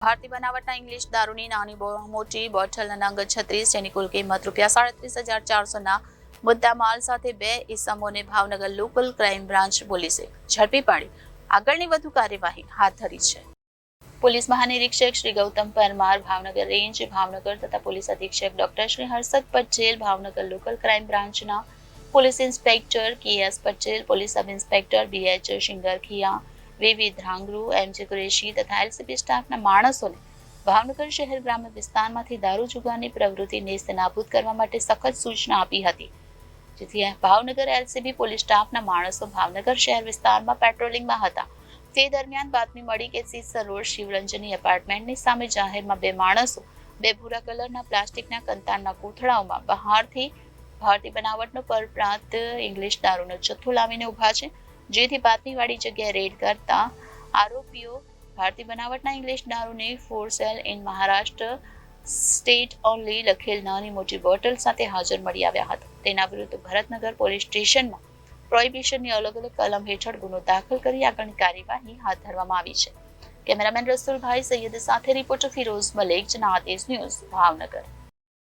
ભારતીય બનાવટના ઇંગ્લિશ દારૂની નાની મોટી બોટલના નંગ 36 જેની કુલ કિંમત ₹37,400ના મુદ્દામાલ સાથે 2 ઇસમોને ભાવનગર લોકલ ક્રાઇમ બ્રાન્ચ પોલીસે ઝડપી પાડી આગળની વધુ કાર્યવાહી હાથ ધરી છે. પોલીસ મહાનિરીક્ષક શ્રી ગૌતમ પરમાર ભાવનગર રેન્જ ભાવનગર તથા પોલીસ અધિક્ષક doctor Shri Harshad Patel Bhavnagar local crime બ્રાન્ચના police inspector K S. Patel, police sub inspector B H. Shingarkhiya, V Dhrangaru, M J. Kureshi તથા એલસીબી સ્ટાફના માણસોને ભાવનગર શહેર ગ્રામ્ય વિસ્તારમાંથી દારૂ જુગારની પ્રવૃત્તિ નેસ્તનાબૂદ કરવા માટે સખત સૂચના આપી હતી, જેથી ભાવનગર એલસીબી પોલીસ સ્ટાફના માણસો ભાવનગર શહેર વિસ્તારમાં પેટ્રોલિંગમાં હતા. તે દરમિયાન બાતમી મળી કે સીસર રોડ શિવરંજની એપાર્ટમેન્ટની સામે જાહેરમાં 2 માણસો 2 ભૂરા કલરના પ્લાસ્ટિકના કંતારના કોથળાઓમાં બહારથી ભારતીય બનાવટનો પરપ્રાંત ઇંગ્લિશ દારૂનો જથ્થો લાવીને ઉભા છે, જેથી બાતમીવાળી જગ્યાએ રેડ કરતા આરોપીઓ ભારતીય બનાવટના ઇંગ્લિશ દારૂને for sale in Maharashtra state only લખેલ નાની મોટી બોટલ સાથે હાજર મળી આવ્યા હતા. તેના વિરુદ્ધ ભરતનગર પોલીસ સ્ટેશનમાં પ્રોહિબિશનની અલગ કલમ હેઠળ ગુનો દાખલ કરી આગળની કાર્યવાહી હાથ ધરવામાં આવી છે. કેમેરામેન રસુલભાઈ સૈયદ સાથે રિપોર્ટર ફિરોઝ મલેક, જનાદેશ ન્યૂઝ, ભાવનગર.